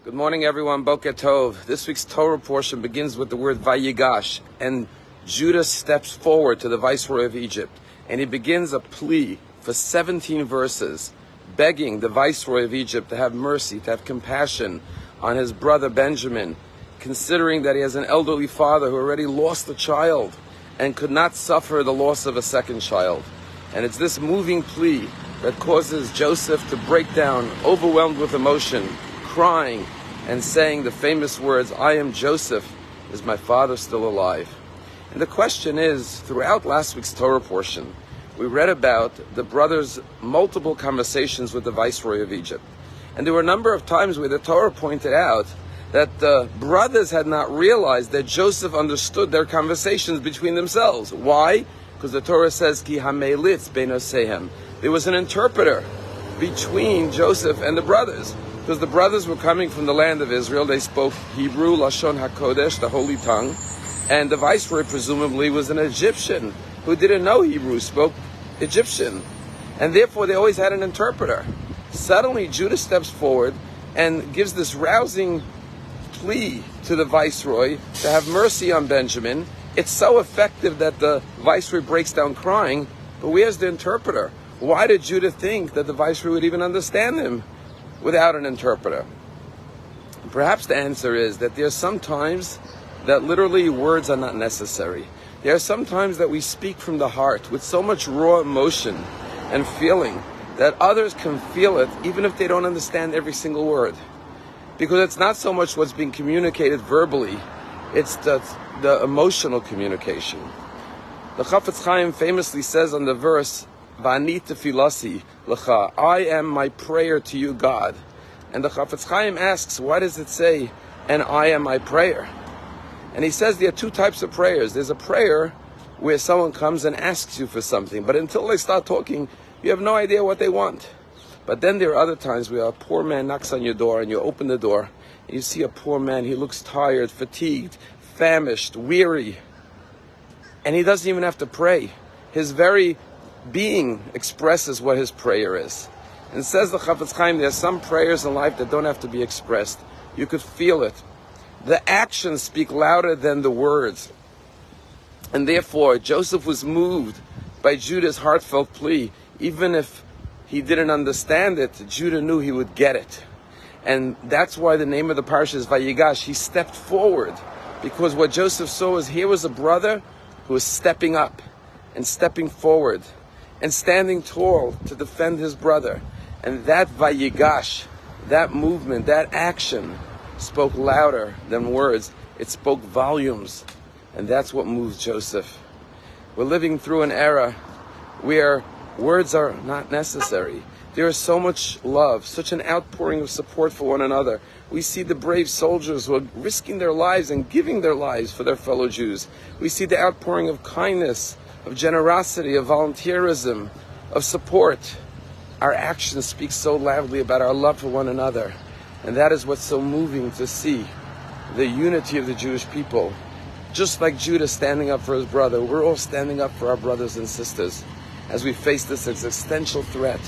Good morning, everyone. Boker Tov. This week's Torah portion begins with the word Vayigash, and Judah steps forward to the viceroy of Egypt, and he begins a plea for 17 verses, begging the viceroy of Egypt to have mercy, to have compassion on his brother Benjamin, considering that he has an elderly father who already lost a child and could not suffer the loss of a second child. And it's this moving plea that causes Joseph to break down, overwhelmed with emotion, crying and saying the famous words, "I am Joseph, is my father still alive?" And the question is, throughout last week's Torah portion, we read about the brothers' multiple conversations with the viceroy of Egypt. And there were a number of times where the Torah pointed out that the brothers had not realized that Joseph understood their conversations between themselves. Why? Because the Torah says, Ki hamelitz beinosehem. There was an interpreter between Joseph and the brothers. Because the brothers were coming from the land of Israel. They spoke Hebrew, Lashon HaKodesh, the holy tongue. And the viceroy presumably was an Egyptian who didn't know Hebrew, spoke Egyptian. And therefore they always had an interpreter. Suddenly Judah steps forward and gives this rousing plea to the viceroy to have mercy on Benjamin. It's so effective that the viceroy breaks down crying. But where's the interpreter? Why did Judah think that the viceroy would even understand him without an interpreter? Perhaps the answer is that there are some times that literally words are not necessary. There are some times that we speak from the heart with so much raw emotion and feeling that others can feel it even if they don't understand every single word. Because it's not so much what's being communicated verbally, it's the emotional communication. The Chafetz Chaim famously says on the verse, V'ani tefilasi l'cha, I am my prayer to you, God. And the Chafetz Chaim asks, why does it say, and I am my prayer? And he says there are two types of prayers. There's a prayer where someone comes and asks you for something, but until they start talking, you have no idea what they want. But then there are other times where a poor man knocks on your door and you open the door and you see a poor man, he looks tired, fatigued, famished, weary, and he doesn't even have to pray. His very being expresses what his prayer is. And says the Chafetz Chaim, there are some prayers in life that don't have to be expressed. You could feel it. The actions speak louder than the words. And therefore, Joseph was moved by Judah's heartfelt plea. Even if he didn't understand it, Judah knew he would get it. And that's why the name of the parsha is Vayigash. He stepped forward. Because what Joseph saw was, here was a brother who was stepping up and stepping forward and standing tall to defend his brother. And that Vayigash, that movement, that action spoke louder than words. It spoke volumes. And that's what moves Joseph. We're living through an era where words are not necessary. There is so much love, such an outpouring of support for one another. We see the brave soldiers who are risking their lives and giving their lives for their fellow Jews. We see the outpouring of kindness, of generosity, of volunteerism, of support. Our actions speak so loudly about our love for one another. And that is what's so moving to see, the unity of the Jewish people. Just like Judah standing up for his brother, we're all standing up for our brothers and sisters. As we face this existential threat,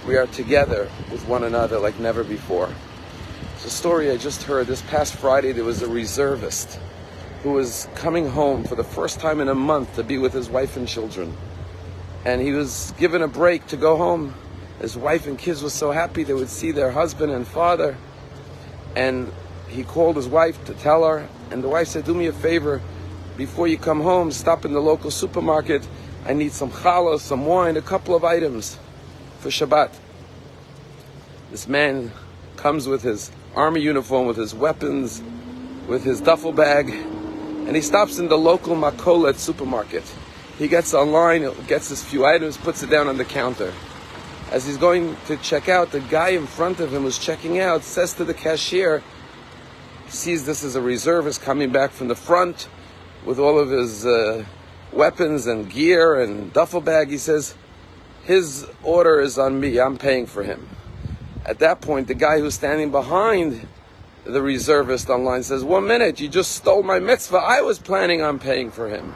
we are together with one another like never before. It's a story I just heard. This past Friday, there was a reservist who was coming home for the first time in a month to be with his wife and children. And he was given a break to go home. His wife and kids were so happy they would see their husband and father. And he called his wife to tell her, and the wife said, do me a favor, before you come home, stop in the local supermarket. I need some challah, some wine, a couple of items for Shabbat. This man comes with his army uniform, with his weapons, with his duffel bag, and he stops in the local Makolet supermarket. He gets online, gets his few items, puts it down on the counter. As he's going to check out, the guy in front of him who's checking out says to the cashier, he sees this as a reservist coming back from the front with all of his weapons and gear and duffel bag. He says, his order is on me, I'm paying for him. At that point, the guy who's standing behind the reservist online says, 1 minute, you just stole my mitzvah. I was planning on paying for him.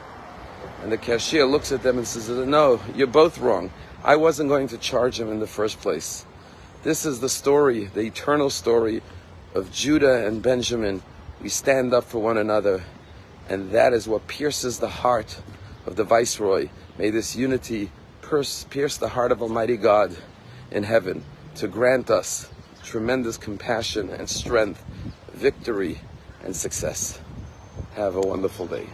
And the cashier looks at them and says, no, you're both wrong. I wasn't going to charge him in the first place. This is the story, the eternal story of Judah and Benjamin, we stand up for one another, and that is what pierces the heart of the Viceroy. May this unity pierce the heart of Almighty God in heaven to grant us tremendous compassion and strength, victory and success. Have a wonderful day.